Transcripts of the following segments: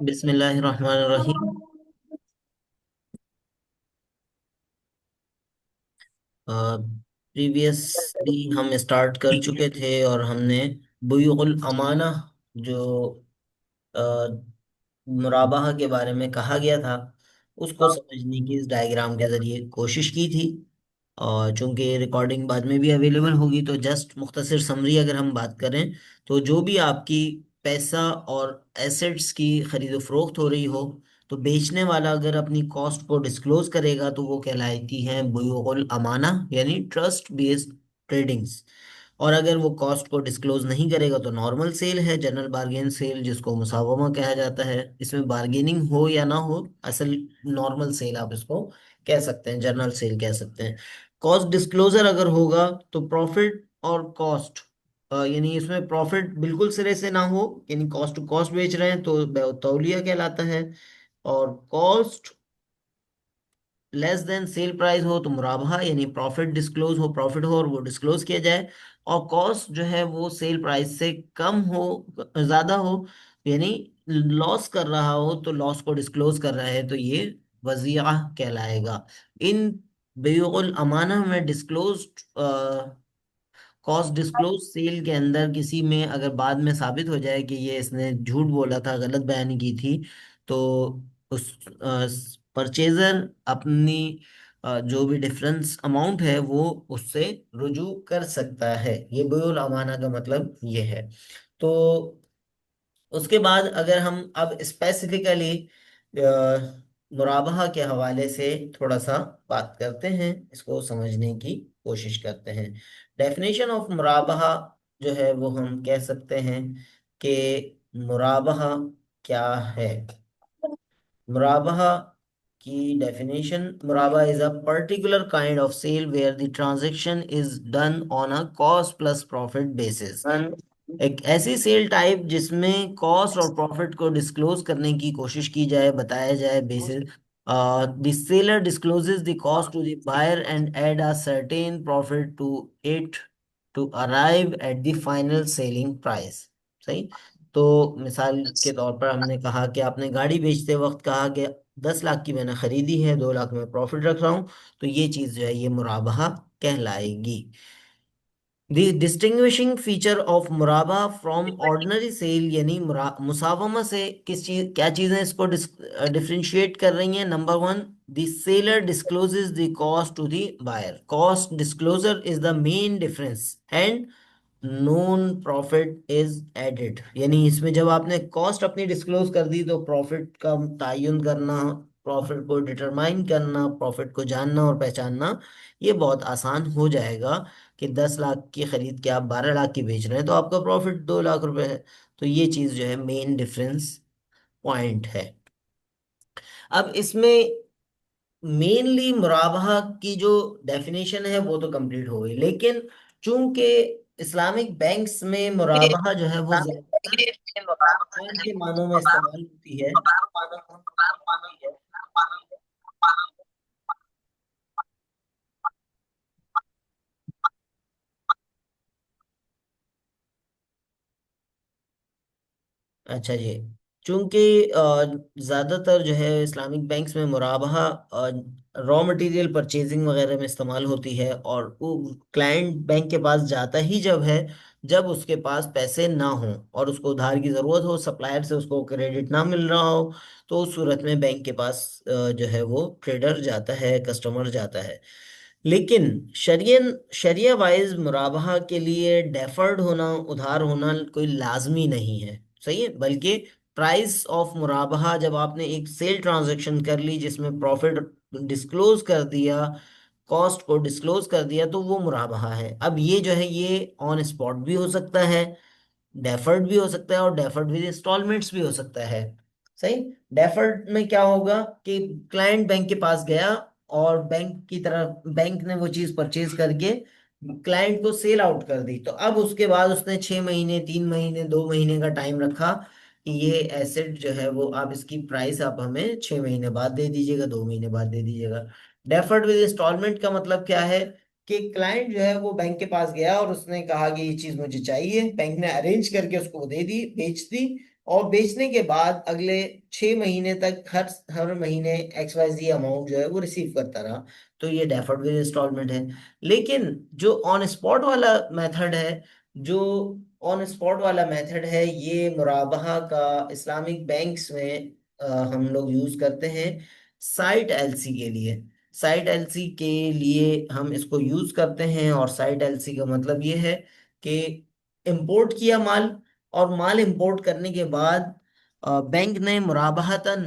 बिस्मिल्लाहिर्रहमानिर्रहीम। प्रीवियसली हम स्टार्ट कर चुके थे और हमने बुयुल अमाना जो अ, मुराबाहा के बारे में कहा गया था उसको समझने की इस डायग्राम के जरिए कोशिश की थी। और चूंकि रिकॉर्डिंग बाद में भी अवेलेबल होगी तो जस्ट मुख्तसर समरी अगर हम बात करें तो जो भी आपकी पैसा और एसेट्स की खरीदो फरोख्त हो रही हो तो बेचने वाला अगर अपनी कॉस्ट को डिस्क्लोज करेगा तो वो कहलाती है बुयूल अमाना यानी ट्रस्ट बेस्ड ट्रेडिंग्स। और अगर वो कॉस्ट को डिस्क्लोज नहीं करेगा तो नॉर्मल सेल है, जनरल बार्गेन सेल जिसको मुसावमा कहा जाता है। इसमें बार्गेनिंग हो या ना हो, असल नॉर्मल सेल आप इसको कह सकते हैं, जनरल सेल कह सकते हैं। कॉस्ट डिस्क्लोजर अगर होगा तो प्रॉफिट और कॉस्ट यानी इसमें प्रॉफिट बिल्कुल सिरे से ना हो, यानी कॉस्ट टू कॉस्ट बेच रहे हैं तो तौलिया कहलाता है। और cost less than sale price हो तो मुराबाहा यानी प्रॉफिट डिस्क्लोज हो, प्रॉफिट हो और वो डिस्क्लोज किया जाए। और कॉस्ट जो है वो सेल प्राइस से कम हो, ज्यादा हो, यानी लॉस कर रहा हो तो लॉस को डिस्क्लोज कर रहा है तो ये वजीआ कहलाएगा। इन बेयुल अमाना में डिस्क्लोज कॉस्ट डिस्क्लोज सेल के अंदर किसी में अगर बाद में साबित हो जाए कि ये इसने झूठ बोला था, गलत बयानी की थी, तो उस परचेजर अपनी जो भी डिफरेंस अमाउंट है वो उससे रुजू कर सकता है। ये बुयुल अमाना का मतलब ये है। तो उसके बाद अगर हम अब स्पेसिफिकली मुराबाहा के हवाले से थोड़ा सा बात करते हैं, इसको समझने की कोशिश करते हैं। डेफिनेशन ऑफ मुराबाहा जो है वो हम कह सकते हैं कि मुराबाहा क्या है। मुराबाहा की डेफिनेशन, मुराबाहा is a particular kind of sale where the transaction is done on a cost plus profit basis. एक ऐसी सेल टाइप जिसमें कॉस्ट और प्रॉफिट को डिस्क्लोज करने की कोशिश की जाए, बताया जाए basis. The seller discloses the cost to the buyer and add a certain profit to it to arrive at the final selling price. सही। तो मिसाल के तौर पर हमने कहा कि आपने गाड़ी बेचते वक्त कहा कि 10 लाख की मैंने खरीदी है, 2 लाख में प्रॉफिट रख रहा हूं, तो ये चीज जो है ये मुराबाहा कहलाएगी। The distinguishing feature of मुराबा फ्रॉम ऑर्डिनरी सेल यानी मुसावमा से किस चीज, क्या चीजें इसको डिफरेंशिएट कर रही हैं। Number one, the seller discloses the cost to the buyer. Cost disclosure is the main difference and known profit is added. यानी इसमें जब आपने कॉस्ट अपनी डिस्क्लोज कर दी तो प्रॉफिट का तयन करना, प्रॉफिट को डिटरमाइन करना, प्रॉफिट को जानना और पहचानना ये बहुत आसान हो जाएगा। कि 10 लाख की खरीद के आप 12 लाख की बेच रहे हैं तो आपका प्रॉफिट 2 लाख रुपए है। तो ये चीज जो है मेन डिफरेंस पॉइंट है। अब इसमें मेनली मुराबाहा की जो डेफिनेशन है वो तो कंप्लीट हो गई, लेकिन चूंकि इस्लामिक बैंक्स में मुराबाहा जो है वो ज्यादातर माल के मानों में इस्तेमाल होती है। अच्छा जी। चूंकि ज़्यादातर जो है इस्लामिक बैंक्स में मुराबाहा रॉ मटेरियल परचेजिंग वगैरह में इस्तेमाल होती है, और वो क्लाइंट बैंक के पास जाता ही जब है जब उसके पास पैसे ना हो और उसको उधार की ज़रूरत हो, सप्लायर से उसको क्रेडिट ना मिल रहा हो, तो उस सूरत में बैंक के पास जो है वो ट्रेडर जाता है, कस्टमर जाता है। लेकिन शरियन शरिया वाइज मुराबाहा के लिए डेफर्ड होना, उधार होना कोई लाजमी नहीं है। सही है। बल्कि प्राइस ऑफ मुराबाहा, जब आपने एक सेल ट्रांजैक्शन कर ली जिसमें प्रॉफिट डिस्क्लोज कर दिया, कॉस्ट को डिस्क्लोज कर दिया, तो वो मुराबाहा है। अब ये जो है ये ऑन स्पॉट भी हो सकता है, डेफर्ड भी हो सकता है और डेफर्ड विद इंस्टॉलमेंट्स भी हो सकता है। सही। डेफर्ड में क्या होगा कि क्लाइंट बैंक के पास गया और बैंक की तरफ बैंक ने वो चीज परचेज करके क्लाइंट को सेल आउट कर दी, तो अब उसके बाद उसने 6 महीने, 3 महीने, 2 महीने का टाइम रखा कि ये एसेट जो है वो आप इसकी प्राइस आप हमें 6 महीने बाद दे दीजिएगा, 2 महीने बाद दे दीजिएगा। डेफर्ड विद इंस्टॉलमेंट का मतलब क्या है कि क्लाइंट जो है वो बैंक के पास गया और उसने कहा कि ये चीज मुझे चाहिए, बैंक ने अरेंज करके उसको दे दी, बेच दी। और बेचने के बाद अगले 6 महीने तक हर हर महीने XYZ अमाउंट जो है वो रिसीव करता रहा। तो ये डेफर्ड विद इंस्टॉलमेंट है। लेकिन जो ऑन स्पॉट वाला मेथड है, जो ऑन स्पॉट वाला मेथड है, ये मुराबाहा का इस्लामिक बैंक्स में हम लोग यूज करते हैं साइट एलसी के लिए। साइट एलसी के लिए हम इसको यूज करते हैं, और साइट एलसी का मतलब ये है कि इंपोर्ट किया माल, और माल इंपोर्ट करने के बाद बैंक ने मुराबाहतन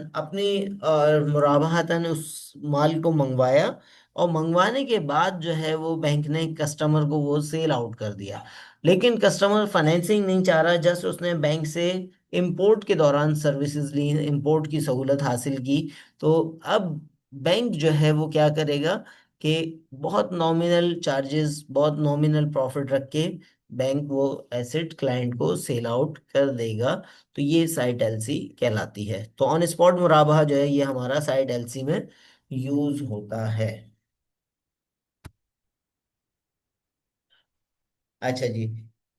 मुराबाहतन उस माल को मंगवाया, और मंगवाने के बाद जो है वो बैंक ने कस्टमर को वो सेल आउट कर दिया। लेकिन कस्टमर फाइनेंसिंग नहीं चाह रहा, जस्ट उसने बैंक से इंपोर्ट के दौरान सर्विसेज ली, इंपोर्ट की सहूलत हासिल की। तो अब बैंक जो है वो क्या करेगा कि बहुत नॉमिनल चार्जेस, बहुत नॉमिनल प्रॉफिट रख के बैंक वो एसेट क्लाइंट को सेल आउट कर देगा। तो ये साइट एलसी कहलाती है। तो ऑन स्पॉट मुराबाहा जो है ये हमारा साइट एलसी में यूज होता है। अच्छा जी।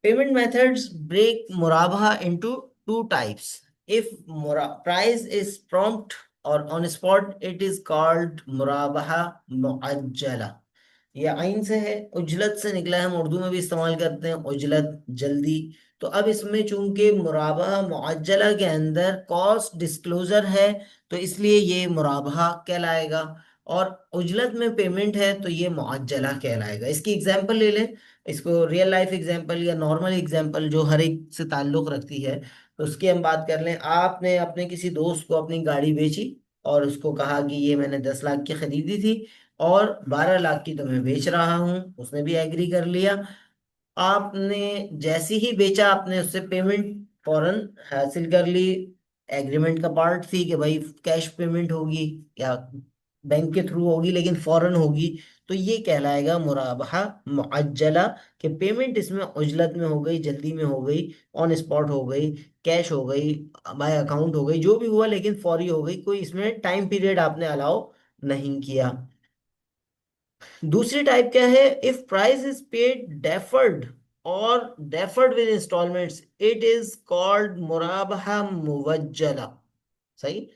पेमेंट मेथड्स ब्रेक मुराबाहा into two types. If price is prompt और on spot, it is called मुराबाहा मुअज्जला। ये आइन से है, उजलत से निकला है, हम उर्दू में भी इस्तेमाल करते हैं उजलत, जल्दी। तो अब इसमें चूंकि मुराबाहा मुअज्जला के अंदर कॉस्ट डिस्क्लोजर है, तो इसलिए ये मुराबाहा कहलाएगा। और उजलत में पेमेंट है तो ये मुअज्जला कहलाएगा। इसकी एग्जांपल ले लें, इसको रियल लाइफ एग्जांपल या नॉर्मल एग्जांपल जो हर एक से ताल्लुक रखती है, तो उसकी हम बात कर लें। आपने अपने किसी दोस्त को अपनी गाड़ी बेची, और उसको कहा कि ये मैंने 10 लाख की खरीदी थी और 12 लाख की तो मैं बेच रहा हूँ, उसने भी एग्री कर लिया। आपने जैसे ही बेचा, आपने उससे पेमेंट फौरन हासिल कर ली। एग्रीमेंट का पार्ट थी कि भाई कैश पेमेंट होगी या बैंक के थ्रू होगी, लेकिन फौरन होगी। तो ये कहलाएगा मुराबाहा मुअज्जला, कि पेमेंट इसमें उजलत में हो गई, जल्दी में हो गई, ऑन स्पॉट हो गई, कैश हो गई, बाय अकाउंट हो गई, जो भी हुआ, लेकिन फौरी हो गई, कोई इसमें टाइम पीरियड आपने अलाउ नहीं किया। दूसरी टाइप क्या है? If price is paid deferred और deferred with installments, it is called मुराबाहा मुवज्जला। सही।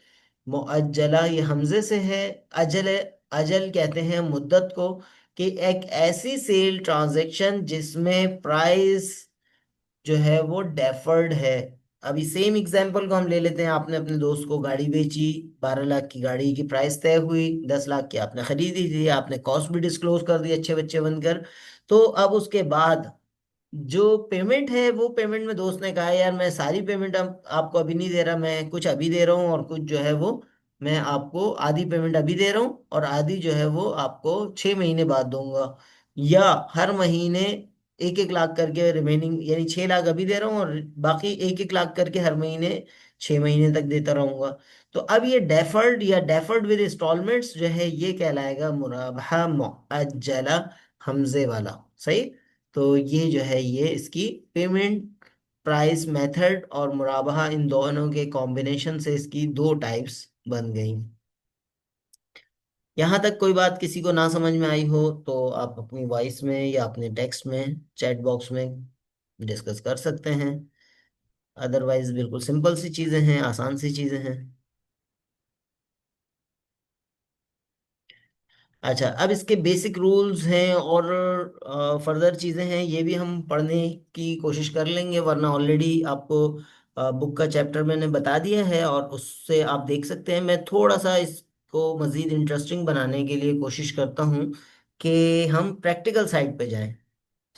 मुअज्जला ये हमजे से है। अजल, अजल कहते हैं मुद्दत को, कि एक ऐसी सेल ट्रांजैक्शन जिसमें प्राइस जो है वो डेफर्ड है। अभी सेम एग्जांपल को हम ले लेते हैं। आपने अपने दोस्त को गाड़ी बेची, 12 लाख की गाड़ी की प्राइस तय हुई, 10 लाख की आपने खरीदी थी, आपने कॉस्ट भी डिस्क्लोज कर दी अच्छे बच्चे बनकर। तो अब उसके बाद जो पेमेंट है, वो पेमेंट में दोस्त ने कहा यार मैं सारी पेमेंट अब आपको अभी नहीं दे रहा, मैं कुछ अभी दे रहा हूँ और कुछ जो है वो मैं आपको आधी पेमेंट अभी दे रहा हूँ और आधी जो है वो आपको 6 महीने बाद दूंगा। या हर महीने 1-1 लाख करके रिमेनिंग, यानी 6 लाख अभी दे रहा हूँ और बाकी 1-1 लाख करके हर महीने 6 महीने तक देता रहूंगा। तो अब ये डेफर्ड या डेफर्ड विद इंस्टॉलमेंट्स जो है ये कहलाएगा मुराबाहा मुअज्जला, हमजे वाला। सही। तो ये जो है ये इसकी पेमेंट प्राइस मेथड और मुराबाहा, इन दोनों के कॉम्बिनेशन से इसकी दो टाइप्स बन गई। यहाँ तक कोई बात किसी को ना समझ में आई हो तो आप अपनी वॉइस में या अपने टेक्स्ट में चैट बॉक्स में डिस्कस कर सकते हैं। अदरवाइज बिल्कुल सिंपल सी चीजें हैं, आसान सी चीजें हैं। अच्छा, अब इसके बेसिक रूल्स हैं और फर्दर चीज़ें हैं, ये भी हम पढ़ने की कोशिश कर लेंगे, वरना ऑलरेडी आपको बुक का चैप्टर मैंने बता दिया है और उससे आप देख सकते हैं। मैं थोड़ा सा इसको मज़ीद इंटरेस्टिंग बनाने के लिए कोशिश करता हूँ कि हम प्रैक्टिकल साइड पे जाएं।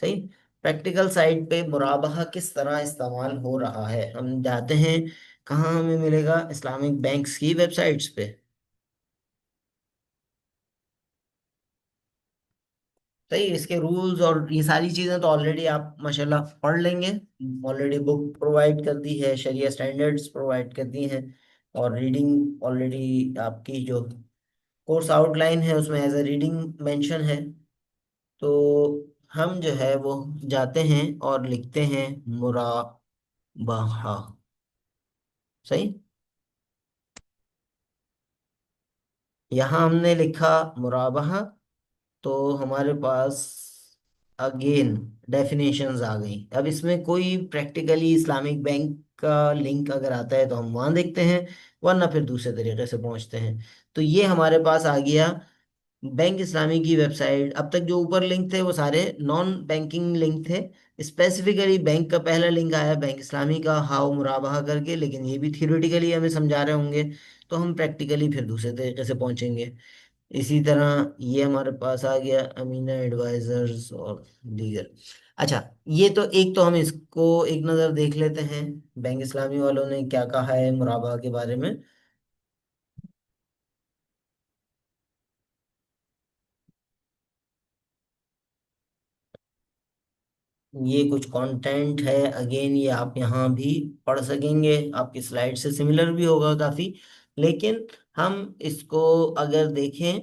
सही। प्रैक्टिकल साइड पे मुराबाहा किस तरह इस्तेमाल हो रहा है हम जाते हैं। कहाँ हमें मिलेगा? इस्लामिक बैंक्स की वेबसाइट्स पे। सही। इसके रूल्स और ये सारी चीजें तो ऑलरेडी आप माशाल्लाह पढ़ लेंगे। ऑलरेडी बुक प्रोवाइड कर दी है, शरिया स्टैंडर्ड्स प्रोवाइड कर दी हैं, और रीडिंग ऑलरेडी आपकी जो कोर्स आउटलाइन है उसमें एज ए रीडिंग मेंशन है। तो हम जो है वो जाते हैं और लिखते हैं मुराबाहा। सही। यहाँ हमने लिखा मुराबाहा, तो हमारे पास अगेन डेफिनेशंस आ गई। अब इसमें कोई प्रैक्टिकली इस्लामिक बैंक का लिंक अगर आता है तो हम वहां देखते हैं, वरना फिर दूसरे तरीके से पहुंचते हैं। तो ये हमारे पास आ गया बैंक इस्लामी की वेबसाइट। अब तक जो ऊपर लिंक थे वो सारे नॉन बैंकिंग लिंक थे। स्पेसिफिकली बैंक का पहला लिंक आया बैंक इस्लामी का, हाउ मुराबाहा करके, लेकिन ये भी थियोरेटिकली हमें समझा रहे होंगे, तो हम प्रैक्टिकली फिर दूसरे तरीके से पहुंचेंगे। इसी तरह ये हमारे पास आ गया अमीना एडवाइजर्स और दीगर। अच्छा, ये तो एक, तो हम इसको एक नज़र देख लेते हैं बैंक इस्लामी वालों ने क्या कहा है मुराबाहा के बारे में। ये कुछ कंटेंट है, अगेन ये आप यहाँ भी पढ़ सकेंगे, आपकी स्लाइड से सिमिलर भी होगा काफ़ी। लेकिन हम इसको अगर देखें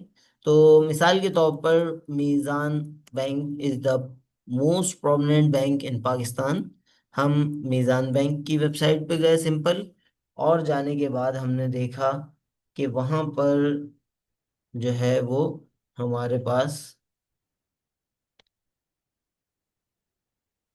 तो मिसाल के तौर पर Meezan bank is the most prominent bank in Pakistan. हम मीज़ान बैंक की वेबसाइट पे गए सिंपल, और जाने के बाद हमने देखा कि वहाँ पर जो है वो हमारे पास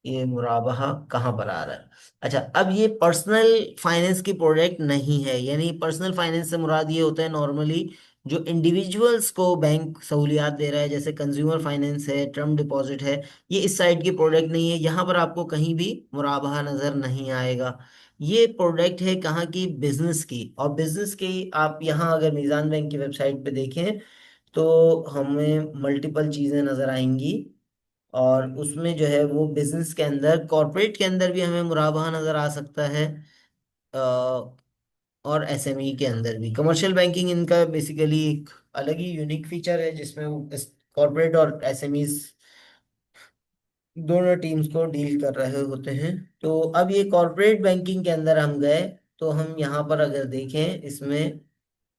ये मुराबाहा कहाँ पर आ रहा है। अच्छा, अब ये पर्सनल फाइनेंस की प्रोडक्ट नहीं है, यानी पर्सनल फाइनेंस से मुराद ये होता है नॉर्मली जो इंडिविजुअल्स को बैंक सहूलियात दे रहा है, जैसे कंज्यूमर फाइनेंस है, टर्म डिपॉजिट है। ये इस साइड की प्रोडक्ट नहीं है, यहाँ पर आपको कहीं भी मुराबाहा नजर नहीं आएगा। ये प्रोडक्ट है कहाँ की, बिजनेस की। और बिजनेस की आप यहाँ अगर मीज़ान बैंक की वेबसाइट पे देखें तो हमें मल्टीपल चीज़ें नजर आएंगी। और उसमें जो है वो बिजनेस के अंदर, कॉरपोरेट के अंदर भी हमें मुराबाहा नजर आ सकता है। अ, और एसएमई के अंदर भी, कमर्शियल बैंकिंग इनका बेसिकली एक अलग ही यूनिक फीचर है, जिसमें वो कॉरपोरेट और एसएमईज दोनों टीम्स को डील कर रहे होते हैं। तो अब ये कॉरपोरेट बैंकिंग के अंदर हम गए, तो हम यहाँ पर अगर देखें इसमें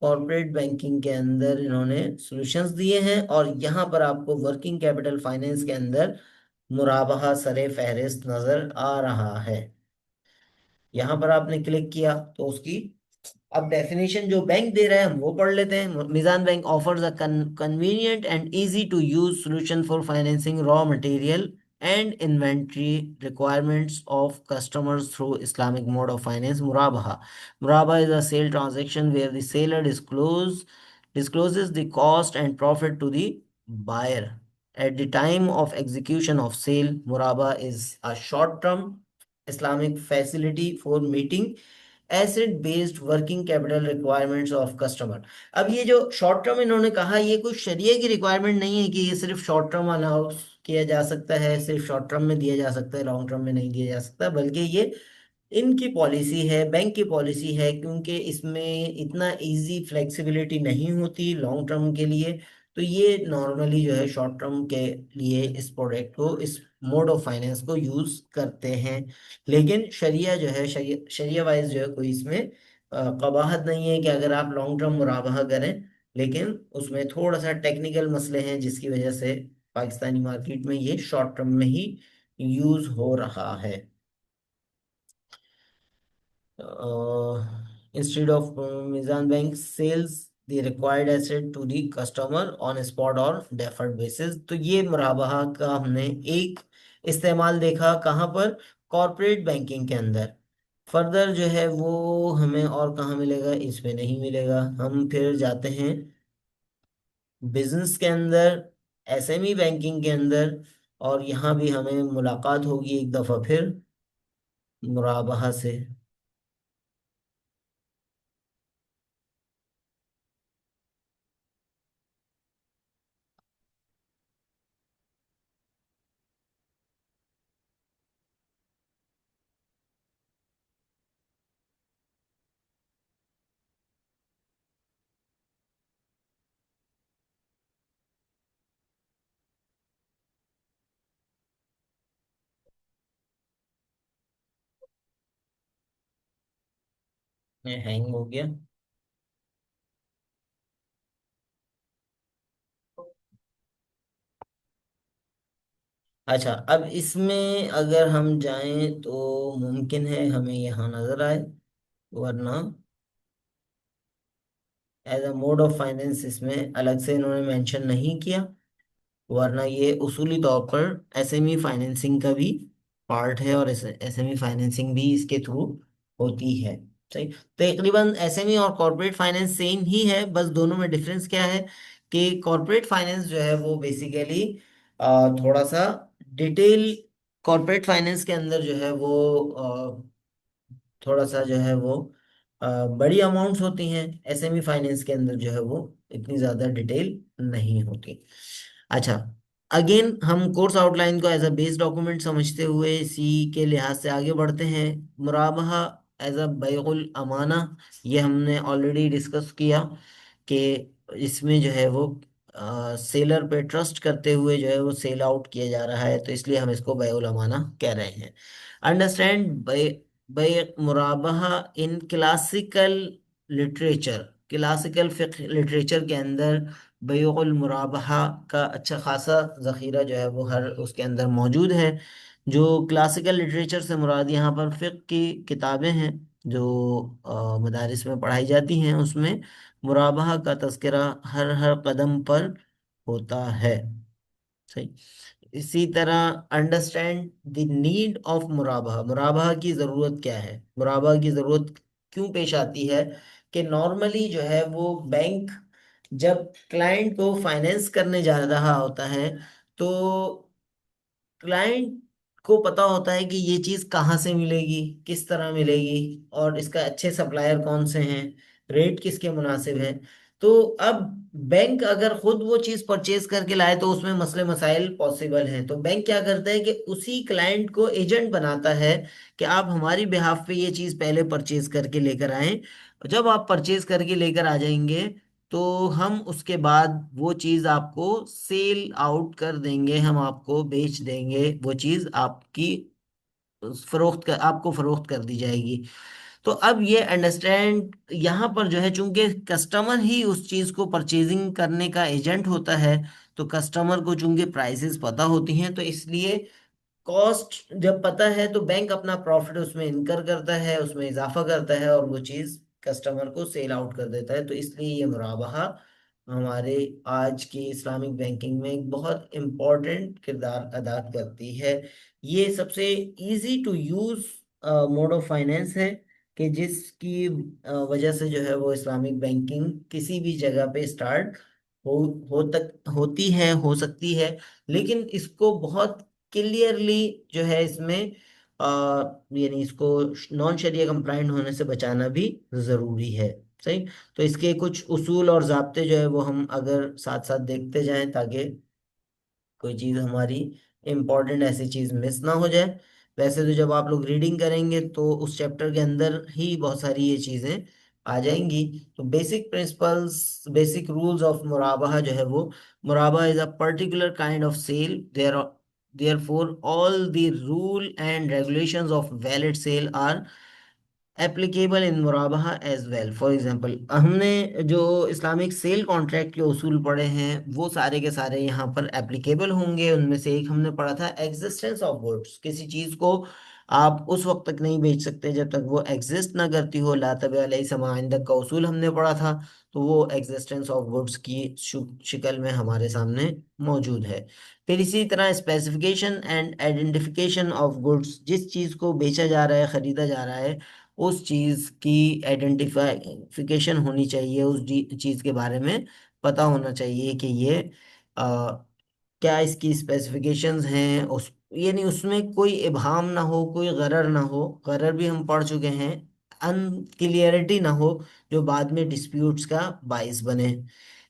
कॉरपोरेट बैंकिंग के अंदर इन्होंने सॉल्यूशंस दिए हैं, और यहाँ पर आपको वर्किंग कैपिटल फाइनेंस के अंदर मुराबाहा सरे फहरिस्त नजर आ रहा है। यहाँ पर आपने क्लिक किया तो उसकी अब डेफिनेशन जो बैंक दे रहा है हम वो पढ़ लेते हैं। Meezan bank offers a convenient and easy to use solution for financing raw material and inventory requirements of customers through Islamic mode of finance, murabaha. Murabaha is a sale transaction where the seller discloses the cost and profit to the buyer at the time of execution of sale. Murabaha is a short-term Islamic facility for meeting asset based working capital requirements of customer. अब ये जो short term इन्होंने कहा, ये कोई शरिया की requirement नहीं है कि ये सिर्फ शॉर्ट टर्म अलाउ किया जा सकता है, सिर्फ शॉर्ट टर्म में दिया जा सकता है, लॉन्ग टर्म में नहीं दिया जा सकता, बल्कि ये इनकी पॉलिसी है, बैंक की पॉलिसी है, क्योंकि इसमें इतना इजी फ्लेक्सिबिलिटी नहीं होती लॉन्ग टर्म के लिए। तो ये नॉर्मली जो है शॉर्ट टर्म के लिए इस प्रोडक्ट को, इस मोड ऑफ फाइनेंस को यूज करते हैं। लेकिन शरिया जो है, शरिया वाइज जो है कोई इसमें कबाहत नहीं है कि अगर आप लॉन्ग टर्म मुराबाहा करें। लेकिन उसमें थोड़ा सा टेक्निकल मसले हैं जिसकी वजह से पाकिस्तानी मार्केट में ये शॉर्ट टर्म में ही यूज हो रहा है। Instead of Mizan Bank sales the required asset to the customer on a spot or deferred basis। तो ये मुराबाहा का हमने एक इस्तेमाल देखा कहाँ पर, कॉरपोरेट बैंकिंग के अंदर। फर्दर जो है वो हमें और कहाँ मिलेगा, इसमें नहीं मिलेगा। हम फिर जाते हैं बिजनेस के अंदर, एसएमई बैंकिंग के अंदर, और यहाँ भी हमें मुलाकात होगी एक दफ़ा फिर मुराबाहा से। हैंग हो गया। अच्छा, अब इसमें अगर हम जाएं तो मुमकिन है हमें यहाँ नजर आए, वरना as a mode of finance इसमें अलग से इन्होंने मेंशन नहीं किया। वरना ये उसूली तौर पर एसएमई फाइनेंसिंग का भी पार्ट है, और एसएमई फाइनेंसिंग भी इसके थ्रू होती है। सही। तकरीबन एसएमई और कॉर्पोरेट फाइनेंस सेम ही है, बस दोनों में डिफरेंस क्या है कि कॉर्पोरेट फाइनेंस जो है वो बेसिकली थोड़ा सा डिटेल, कॉर्पोरेट फाइनेंस के अंदर जो है वो थोड़ा सा जो है वो बड़ी अमाउंट्स होती हैं। एसएमई फाइनेंस के अंदर जो है वो इतनी ज्यादा डिटेल नहीं होती। अच्छा, अगेन हम कोर्स आउटलाइन को एज अ बेस डॉक्यूमेंट समझते हुए सी के लिहाज से आगे बढ़ते हैं। मुराबहा एज अ बैउल अमाना, ये हमने ऑलरेडी डिस्कस किया कि इसमें जो है वो सेलर पे ट्रस्ट करते हुए जो है वो सेल आउट किया जा रहा है, तो इसलिए हम इसको बैउल अमाना कह रहे हैं। अंडरस्टैंड बै मुराबहा इन क्लासिकल लिटरेचर, क्लासिकल फिक्ह लिटरेचर के अंदर बयूल मुराबहा का अच्छा खासा जखीरा जो है वो हर उसके अंदर मौजूद है। जो क्लासिकल लिटरेचर से मुराद यहाँ पर फिक्ह की किताबें हैं जो मदारिस में पढ़ाई जाती हैं, उसमें मुराबहा का तज़किरा हर हर कदम पर होता है। सही। इसी तरह अंडरस्टैंड द नीड ऑफ मुराबा, मुराबा की ज़रूरत क्या है, मुराबा की ज़रूरत क्यों पेश आती है। कि नॉर्मली जो है वो बैंक जब क्लाइंट को फाइनेंस करने जा रहा होता है, तो क्लाइंट को पता होता है कि ये चीज कहाँ से मिलेगी, किस तरह मिलेगी, और इसका अच्छे सप्लायर कौन से हैं, रेट किसके मुनासिब है। तो अब बैंक अगर खुद वो चीज परचेज करके लाए तो उसमें मसले मसाइल पॉसिबल हैं, तो बैंक क्या करता है कि उसी क्लाइंट को एजेंट बनाता है कि आप हमारी बिहाफ पे ये चीज पहले परचेज करके लेकर आए। जब आप परचेज करके लेकर आ जाएंगे तो हम उसके बाद वो चीज़ आपको सेल आउट कर देंगे, हम आपको बेच देंगे, वो चीज़ आपकी आपको फरोख्त कर दी जाएगी। तो अब ये अंडरस्टैंड यहाँ पर जो है, चूंकि कस्टमर ही उस चीज़ को परचेजिंग करने का एजेंट होता है, तो कस्टमर को चूंकि प्राइसेस पता होती हैं, तो इसलिए कॉस्ट जब पता है तो बैंक अपना प्रॉफिट उसमें इनकर करता है, उसमें इजाफा करता है, और वो चीज कस्टमर को सेल आउट कर देता है। तो इसलिए ये मुराबाहा हमारे आज की इस्लामिक बैंकिंग में एक बहुत इम्पोर्टेंट किरदार अदा करती है। ये सबसे easy to use mode of finance है कि जिसकी वजह से जो है वो इस्लामिक बैंकिंग किसी भी जगह पे स्टार्ट हो हो तक होती है, हो सकती है। लेकिन इसको बहुत क्लियरली जो है इसमें आ, यानी इसको नॉन शरिया कंप्लाइंट होने से बचाना भी जरूरी है। सही। तो इसके कुछ उसूल और ज़ाब्ते जो है वो हम अगर साथ साथ देखते जाएं, ताकि कोई चीज़ हमारी इम्पोर्टेंट ऐसी चीज़ मिस ना हो जाए। वैसे तो जब आप लोग रीडिंग करेंगे तो उस चैप्टर के अंदर ही बहुत सारी ये चीज़ें आ जाएंगी। तो basic principles, basic rules of मुराबाहा जो है वो, मुराबाहा is a particular kind of sale, therefore all the rule and regulations of valid sale are applicable in मुराबहा एज वेल। फॉर एग्जांपल, हमने जो इस्लामिक सेल कॉन्ट्रैक्ट के उसूल पढ़े हैं वो सारे के सारे यहाँ पर एप्लीकेबल होंगे। उनमें से एक हमने पढ़ा था एग्जिस्टेंस ऑफ गुड्स, किसी चीज़ को आप उस वक्त तक नहीं बेच सकते जब तक वो एग्जिस्ट ना करती हो, ला तबीअ अलैहि समाइंदक का उसूल हमने पढ़ा था। तो वो एग्जिस्टेंस ऑफ गुड्स की शक्ल में हमारे सामने मौजूद है। फिर इसी तरह specification and identification of goods, जिस चीज़ को बेचा जा रहा है, खरीदा जा रहा है, उस चीज की आइडेंटिफिकेशन होनी चाहिए, उस चीज के बारे में पता होना चाहिए कि ये क्या इसकी स्पेसिफिकेशंस हैं, उस यानी उसमें कोई इबाहम ना हो, कोई गरर ना हो। गरर भी हम पढ़ चुके हैं, अनक्लियरिटी ना हो जो बाद में डिस्प्यूट्स का बाइस बने।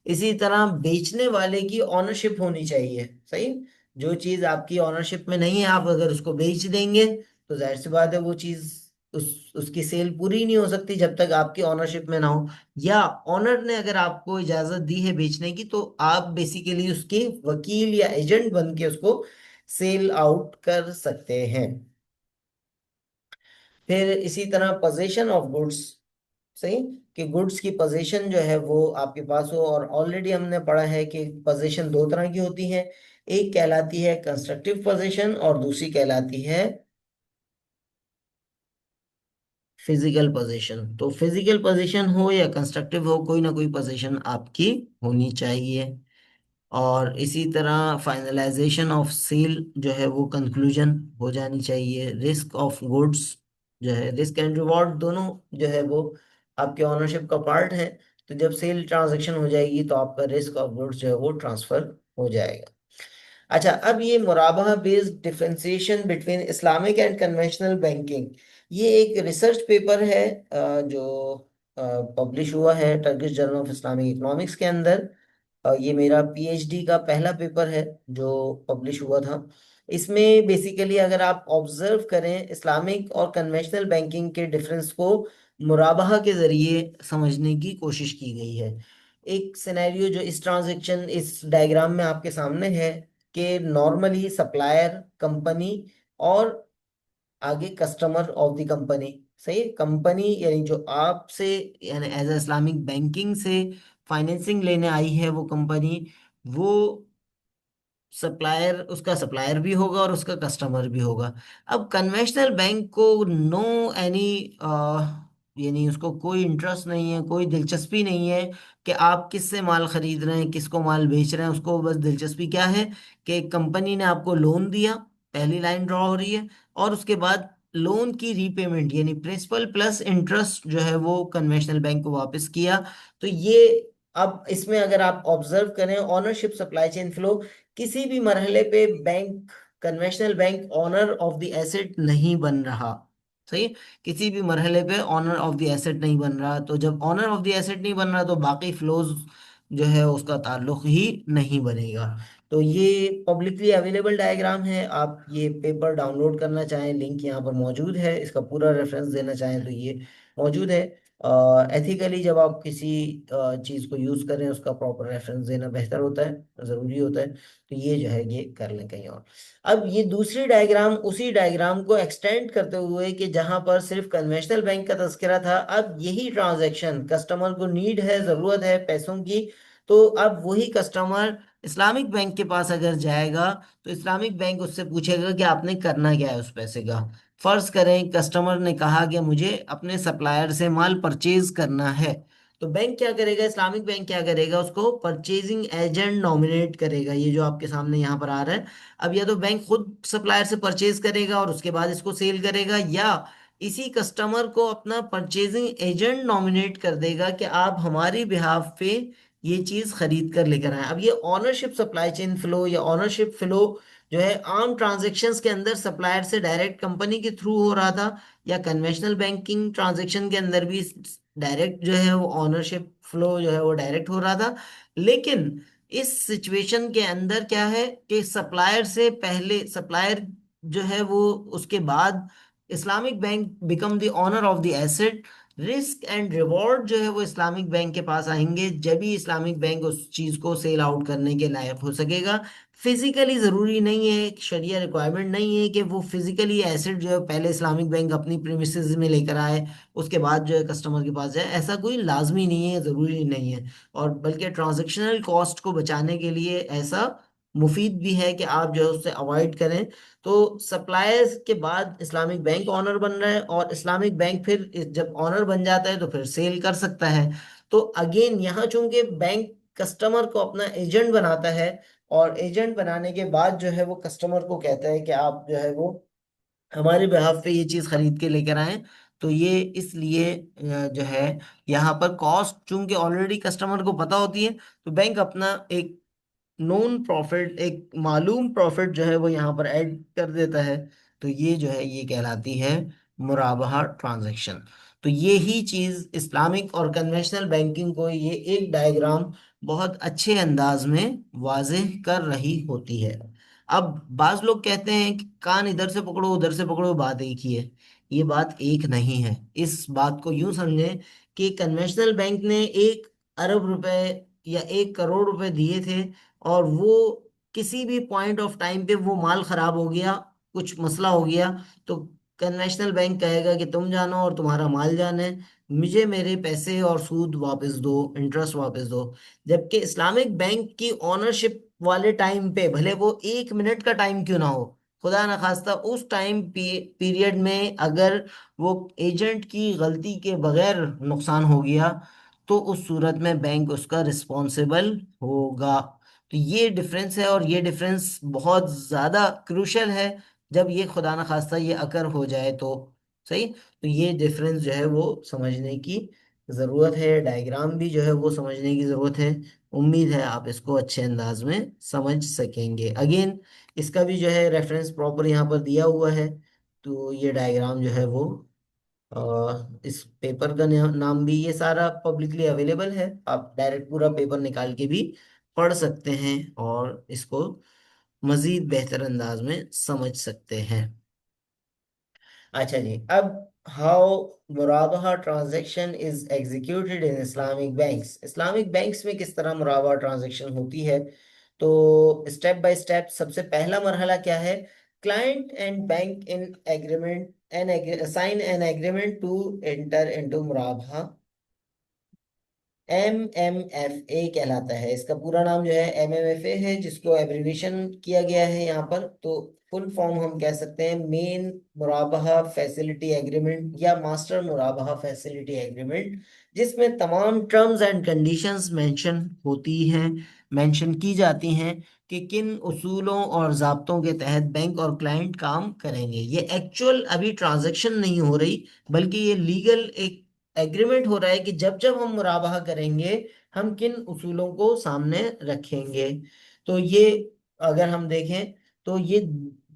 इसी तरह बेचने वाले की ऑनरशिप होनी चाहिए। सही। जो चीज आपकी ऑनरशिप में नहीं है, आप अगर उसको बेच देंगे तो जाहिर सी बात है वो चीज, उसकी सेल पूरी नहीं हो सकती जब तक आपकी ऑनरशिप में ना हो। या ऑनर ने अगर आपको इजाजत दी है बेचने की, तो आप बेसिकली उसके वकील या एजेंट बन के उसको सेल आउट कर सकते हैं। फिर इसी तरह पोजीशन ऑफ गुड्स। सही। कि गुड्स की पोजीशन जो है वो आपके पास हो, और ऑलरेडी हमने पढ़ा है कि पोजीशन दो तरह की होती है। एक कहलाती है कंस्ट्रक्टिव पोजीशन और दूसरी कहलाती है फिजिकल पोजीशन। तो फिजिकल पोजीशन हो या कंस्ट्रक्टिव हो, कोई ना कोई पोजीशन आपकी होनी चाहिए। और इसी तरह फाइनलाइजेशन ऑफ सेल जो है वो कंक्लूजन हो जानी चाहिए। रिस्क ऑफ गुड्स जो है, रिस्क एंड रिवॉर्ड दोनों जो है वो आपके ऑनरशिप का पार्ट है। तो जब सेल ट्रांजैक्शन हो जाएगी तो आपका रिस्क ऑफ गुड्स जो है वो ट्रांसफर हो जाएगा। अच्छा, अब ये मुराबाहा based differentiation between Islamic and conventional banking, ये एक रिसर्च पेपर है जो पब्लिश हुआ है Turkish journal of Islamic economics के अंदर। ये मेरा पीएचडी का पहला पेपर है जो पब्लिश हुआ था। इसमें बेसिकली अगर आप ऑब्जर्व करें, इस्लामिक और कन्वेंशनल बैंकिंग के डिफरेंस को मुराबाहा के जरिए समझने की कोशिश की गई है। एक सिनेरियो जो इस ट्रांजैक्शन इस डायग्राम में आपके सामने है कि नॉर्मली सप्लायर कंपनी और आगे कस्टमर ऑफ द कंपनी, सही है। कंपनी यानी जो आपसे यानी एज अ इस्लामिक बैंकिंग से फाइनेंसिंग लेने आई है वो कंपनी, वो सप्लायर, उसका सप्लायर भी होगा और उसका कस्टमर भी होगा। अब कन्वेंशनल बैंक को नो एनी यानी उसको कोई इंटरेस्ट नहीं है, कोई दिलचस्पी नहीं है कि आप किससे माल खरीद रहे हैं, किसको माल बेच रहे हैं। उसको बस दिलचस्पी क्या है कि कंपनी ने आपको लोन दिया, पहली लाइन ड्रॉ हो रही है, और उसके बाद लोन की रीपेमेंट यानी प्रिंसिपल प्लस इंटरेस्ट जो है वो कन्वेंशनल बैंक को वापस किया। तो ये, अब इसमें अगर आप ऑब्जर्व करें ऑनरशिप सप्लाई चेन फ्लो, किसी भी मरहले पे bank, conventional bank owner of the asset नहीं बन रहा, सही। किसी भी मरहले पे ऑनर ऑफ द एसेट नहीं बन रहा। तो जब ऑनर ऑफ द एसेट नहीं बन रहा तो बाकी फ्लोज जो है उसका ताल्लुक ही नहीं बनेगा। तो ये पब्लिकली अवेलेबल डायग्राम है, आप ये पेपर डाउनलोड करना चाहें, लिंक यहाँ पर मौजूद है, इसका पूरा रेफरेंस देना चाहें तो ये मौजूद है। एथिकली जब आप किसी चीज़ को यूज़ करें उसका प्रॉपर रेफरेंस देना बेहतर होता है, ज़रूरी होता है। तो ये जो है ये कर लें कहीं और। अब ये दूसरी डायग्राम उसी डायग्राम को एक्सटेंड करते हुए कि जहां पर सिर्फ कन्वेंशनल बैंक का तज़किरा था, अब यही ट्रांजैक्शन कस्टमर को नीड है, ज़रूरत है पैसों की, तो अब वही कस्टमर इस्लामिक बैंक के पास अगर जाएगा तो इस्लामिक बैंक उससे पूछेगा कि आपने करना क्या है उस पैसे का। फर्ज करें कस्टमर ने कहा कि मुझे अपने सप्लायर से माल परचेज करना है, तो बैंक क्या करेगा, इस्लामिक बैंक क्या करेगा, उसको परचेजिंग एजेंट नॉमिनेट करेगा। ये जो आपके सामने यहाँ पर आ रहा है। अब या तो बैंक खुद सप्लायर से परचेज करेगा और उसके बाद इसको सेल करेगा, या इसी कस्टमर को अपना परचेजिंग एजेंट नॉमिनेट कर देगा कि आप हमारी बिहाफ पे ये चीज खरीद कर लेकर आए। अब ये ऑनरशिप सप्लाई चेन फ्लो या ऑनरशिप फ्लो जो है आम ट्रांजैक्शंस के अंदर सप्लायर से डायरेक्ट कंपनी के थ्रू हो रहा था, या कन्वेंशनल बैंकिंग ट्रांजैक्शन के अंदर भी डायरेक्ट जो है वो ऑनरशिप फ्लो जो है वो डायरेक्ट हो रहा था। लेकिन इस सिचुएशन के अंदर क्या है कि सप्लायर से पहले, सप्लायर जो है वो उसके बाद Islamic bank become the owner of the asset. Risk and reward जो है वो इस्लामिक बैंक के पास आएंगे जब ही इस्लामिक बैंक उस चीज को सेल आउट करने के लायक हो सकेगा। फिजिकली जरूरी नहीं है, शरिया रिक्वायरमेंट नहीं है कि वो फिजिकली एसेट जो है पहले इस्लामिक बैंक अपनी प्रीमिसेस में लेकर आए उसके बाद जो है कस्टमर के पास जाए, ऐसा कोई लाजमी नहीं है, जरूरी नहीं है। और बल्कि ट्रांजैक्शनल कॉस्ट को बचाने के लिए ऐसा मुफीद भी है कि आप जो है उससे अवॉइड करें। तो सप्लायर्स के बाद इस्लामिक बैंक ऑनर बन रहा है, और इस्लामिक बैंक फिर जब ऑनर बन जाता है तो फिर सेल कर सकता है। तो अगेन यहाँ चूंकि बैंक कस्टमर को अपना एजेंट बनाता है, और एजेंट बनाने के बाद जो है वो कस्टमर को कहता है कि आप जो है वो हमारे बिहाफ पे ये चीज खरीद के लेकर आए। तो ये इसलिए जो है यहाँ पर कॉस्ट चूंकि ऑलरेडी कस्टमर को पता होती है, तो बैंक अपना एक नोन प्रॉफिट, एक मालूम प्रॉफिट जो है वो यहाँ पर ऐड कर देता है। तो ये जो है ये कहलाती है मुराबाहा ट्रांजैक्शन। तो ये ही चीज इस्लामिक और कन्वेंशनल बैंकिंग को ये एक डायग्राम बहुत अच्छे अंदाज में वाज़ेह कर रही होती है। अब बाज लोग कहते हैं कि कान इधर से पकड़ो उधर से पकड़ो, बात एक ही है। ये बात एक नहीं है। इस बात को यूं समझें कि कन्वेंशनल बैंक ने 1 अरब रुपए या 1 करोड़ रुपए दिए थे, और वो किसी भी पॉइंट ऑफ टाइम पे वो माल खराब हो गया, कुछ मसला हो गया, तो कन्वेंशनल बैंक कहेगा कि तुम जानो और तुम्हारा माल जाने, मुझे मेरे पैसे और सूद वापस दो, इंटरेस्ट वापस दो। जबकि इस्लामिक बैंक की ओनरशिप वाले टाइम पे भले वो 1 मिनट का टाइम क्यों ना हो, खुदा ना खास्ता उस टाइम पीरियड में अगर वो एजेंट की गलती के बगैर नुकसान हो गया तो उस सूरत में बैंक उसका रिस्पॉन्सिबल होगा। तो ये डिफरेंस है, और ये डिफरेंस बहुत ज्यादा क्रूशल है जब ये खुदा न खास्ता ये अकर हो जाए तो। सही। तो ये डिफरेंस जो है वो समझने की जरूरत है, डायग्राम भी जो है वो समझने की जरूरत है। उम्मीद है आप इसको अच्छे अंदाज में समझ सकेंगे। अगेन इसका भी जो है रेफरेंस प्रॉपर यहाँ पर दिया हुआ है। तो ये डायग्राम जो है वो इस पेपर का नाम भी, ये सारा पब्लिकली अवेलेबल है, आप डायरेक्ट पूरा पेपर निकाल के भी पढ़ सकते हैं और इसको मजीद बेहतर अंदाज में समझ सकते हैं। अच्छा जी, अब हाउ मुराबाहा transaction is executed in Islamic banks. Islamic banks में किस तरह मुराबाहा ट्रांजैक्शन होती है? तो स्टेप बाय स्टेप सबसे पहला मरहला क्या है? Client and bank in agreement an sign an agreement to enter into मुराबाहा। MMFA कहलाता है, इसका पूरा नाम जो है MMFA है, जिसको एब्रिविएशन किया गया है यहाँ पर। तो फुल फॉर्म हम कह सकते हैं मेन मुराबाहा फैसिलिटी एग्रीमेंट या मास्टर मुराबाहा फैसिलिटी एग्रीमेंट, जिसमें तमाम टर्म्स एंड कंडीशंस मेंशन होती हैं, मेंशन की जाती हैं कि किन उसूलों और ज़ाब्तों के तहत बैंक और क्लाइंट काम करेंगे। ये एक्चुअल अभी ट्रांजैक्शन नहीं हो रही, बल्कि ये लीगल एक एग्रीमेंट हो रहा है कि जब जब हम मुराबाहा करेंगे हम किन उसूलों को सामने रखेंगे। तो ये अगर हम देखें तो ये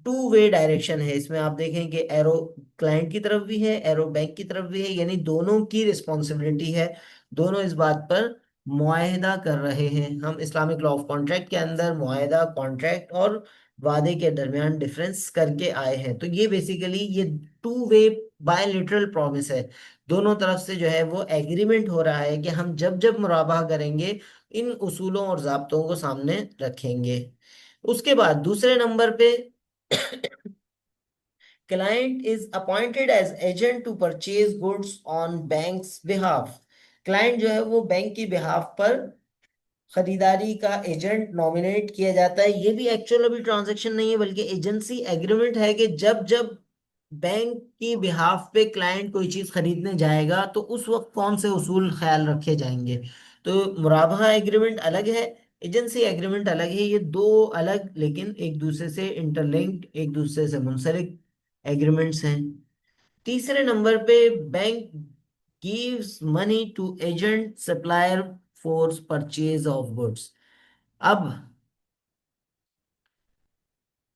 टू वे डायरेक्शन है, इसमें आप देखें कि एरो क्लाइंट की तरफ भी है, एरो बैंक की तरफ भी है, यानी दोनों की रिस्पॉन्सिबिलिटी है। दोनों इस बात पर मुआहदा कर रहे हैं। हम इस्लामिक लॉ ऑफ कॉन्ट्रैक्ट के अंदर मुआहदा, कॉन्ट्रैक्ट और वादे के दरमियान डिफरेंस करके आए हैं। तो ये बेसिकली ये टू वे बायलिटरल प्रॉमिस है, दोनों तरफ से जो है वो एग्रीमेंट हो रहा है कि हम जब जब मुराबाहा करेंगे इन उसूलों और ज़ाब्तों को सामने रखेंगे। उसके बाद दूसरे नंबर पे client is appointed as agent to purchase goods on bank's behalf. Client जो है वो बैंक की बिहाफ पर खरीदारी का एजेंट नॉमिनेट किया जाता है। ये भी एक्चुअल अभी ट्रांजैक्शन नहीं है, बल्कि एजेंसी एग्रीमेंट है कि जब जब बैंक की बिहाफ पे क्लाइंट कोई चीज खरीदने जाएगा तो उस वक्त कौन से उसूल ख्याल रखे जाएंगे। तो मुराबाहा एग्रीमेंट अलग है, एजेंसी एग्रीमेंट अलग है, ये दो अलग लेकिन एक दूसरे से इंटरलिंक्ड, एक दूसरे से मुंसलिक एग्रीमेंट्स हैं। तीसरे नंबर पे bank gives money to agent supplier for purchase of goods. अब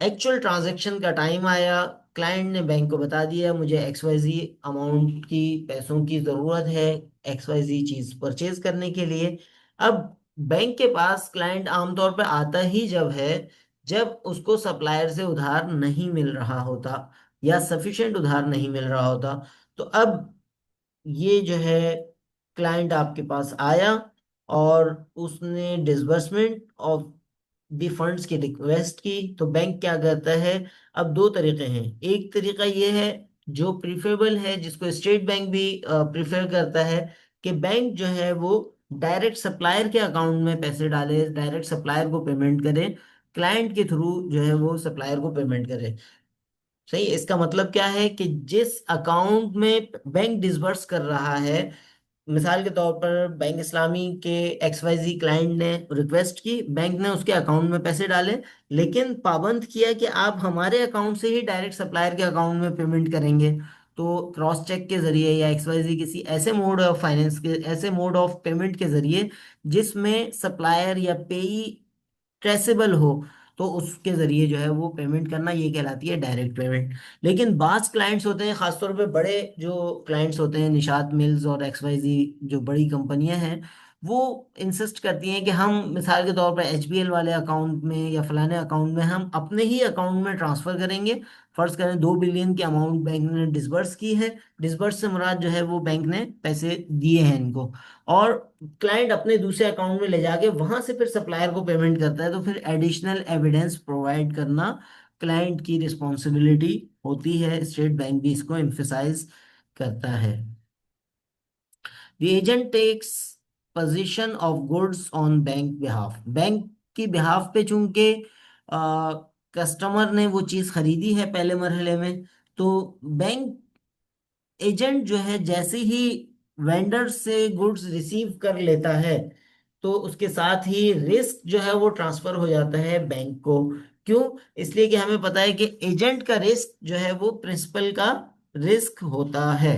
एक्चुअल ट्रांजैक्शन का टाइम आया, क्लाइंट ने बैंक को बता दिया मुझे XYZ अमाउंट की पैसों की जरूरत है XYZ चीज परचेज करने के लिए। अब बैंक के पास क्लाइंट आमतौर पर आता ही जब है जब उसको सप्लायर से उधार नहीं मिल रहा होता या सफिशिएंट उधार नहीं मिल रहा होता। तो अब ये जो है क्लाइंट आपके पास आया और उसने डिसबर्समेंट ऑफ दी फंड्स की रिक्वेस्ट की, तो बैंक क्या करता है? अब दो तरीके हैं। एक तरीका ये है जो प्रीफरेबल है, जिसको स्टेट बैंक भी प्रीफर करता है, कि बैंक जो है वो डायरेक्ट सप्लायर के अकाउंट में पैसे डाले, डायरेक्ट सप्लायर को पेमेंट करे, क्लाइंट के थ्रू जो है वो सप्लायर को पेमेंट करे। सही। इसका मतलब क्या है कि जिस अकाउंट में बैंक डिसबर्स कर रहा है, मिसाल के तौर पर बैंक इस्लामी के XYZ क्लाइंट ने रिक्वेस्ट की, बैंक ने उसके अकाउंट में पैसे डाले, लेकिन पाबंद किया कि आप हमारे अकाउंट से ही डायरेक्ट सप्लायर के अकाउंट में पेमेंट करेंगे। तो क्रॉस चेक के जरिए या XYZ किसी ऐसे मोड ऑफ फाइनेंस के, ऐसे मोड ऑफ पेमेंट के जरिए जिसमें सप्लायर या पेई ट्रेसेबल हो, तो उसके जरिए जो है वो पेमेंट करना, ये कहलाती है डायरेक्ट पेमेंट। लेकिन बास क्लाइंट्स होते हैं, खासतौर पे बड़े जो क्लाइंट्स होते हैं, निशात मिल्स और XYZ जो बड़ी कंपनियां हैं, वो इंसिस्ट करती हैं कि हम मिसाल के तौर पर HBL वाले अकाउंट में या फलाने अकाउंट में हम अपने ही अकाउंट में ट्रांसफर करेंगे। फर्ज करें 2 बिलियन की अमाउंट बैंक ने डिसबर्स की है, डिसबर्स से मुराद जो है वो बैंक ने पैसे दिए हैं इनको, और क्लाइंट अपने दूसरे अकाउंट में ले जाके वहां से फिर सप्लायर को पेमेंट करता है, तो फिर एडिशनल एविडेंस प्रोवाइड करना क्लाइंट की रिस्पॉन्सिबिलिटी होती है। स्टेट बैंक भी इसको एम्फेसाइज करता है। The agent takes position of goods on bank behalf. Bank की बिहाफ पे चूंकि कस्टमर ने वो चीज खरीदी है पहले मरहले में, तो बैंक एजेंट जो है जैसे ही वेंडर से गुड्स रिसीव कर लेता है, तो उसके साथ ही रिस्क जो है वो ट्रांसफर हो जाता है बैंक को। क्यों? इसलिए कि हमें पता है कि एजेंट का रिस्क जो है वो प्रिंसिपल का रिस्क होता है।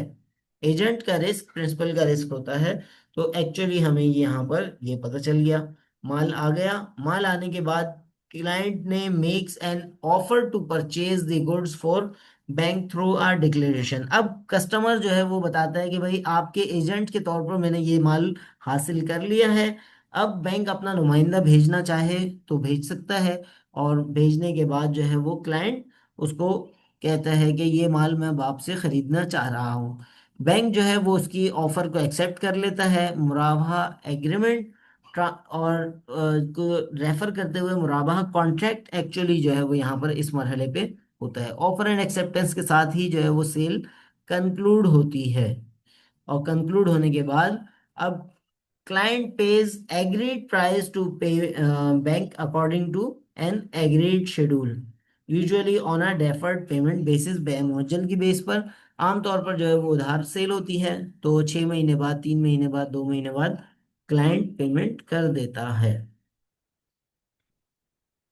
एजेंट का रिस्क प्रिंसिपल का रिस्क होता है। तो एक्चुअली हमें यहाँ पर ये पता चल गया। माल आ गया। माल आने के बाद क्लाइंट ने makes an offer to purchase the goods for bank through our declaration. अब कस्टमर जो है वो बताता है कि भाई आपके एजेंट के तौर पर मैंने ये माल हासिल कर लिया है। अब बैंक अपना नुमाइंदा भेजना चाहे तो भेज सकता है। और भेजने के बाद जो है वो क्लाइंट उसको कहता है कि ये माल मैं अब आपसे खरीदना चाह रहा हूँ। बैंक जो है वो उसकी ऑफर को एक्सेप्ट कर लेता है। मुराबाहा एग्रीमेंट और को रेफर करते हुए मुराबाहा कॉन्ट्रैक्ट एक्चुअली जो है वो यहाँ पर इस मरहले पे होता है। ऑफर एंड एक्सेप्टेंस के साथ ही जो है वो सेल कंक्लूड होती है। और कंक्लूड होने के बाद अब client pays agreed price to pay bank according to an agreed schedule, usually on a deferred payment basis, बेमुअज्जल की बेस पर। आमतौर पर जो है वो उधार सेल होती है, तो 6 महीने बाद, 3 महीने बाद, 2 महीने बाद क्लाइंट पेमेंट कर देता है।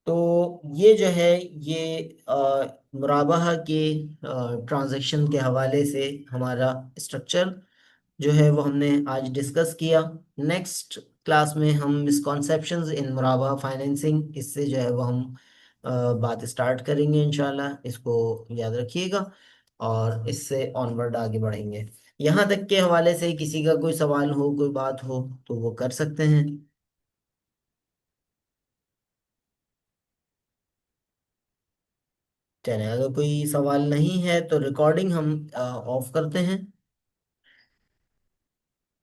तो ये जो है ये मुराबाहा के ट्रांजैक्शन के हवाले से हमारा स्ट्रक्चर जो है वो हमने आज डिस्कस किया। नेक्स्ट क्लास में हम मिसकॉन्सेप्शंस इन मुराबाहा फाइनेंसिंग, इससे जो है वो हम बात स्टार्ट करेंगे इंशाल्लाह। इसको याद रखिएगा और इससे ऑनवर्ड आगे बढ़ेंगे। यहाँ तक के हवाले से किसी का कोई सवाल हो, कोई बात हो तो वो कर सकते हैं। चलें, अगर कोई सवाल नहीं है तो रिकॉर्डिंग हम ऑफ करते हैं।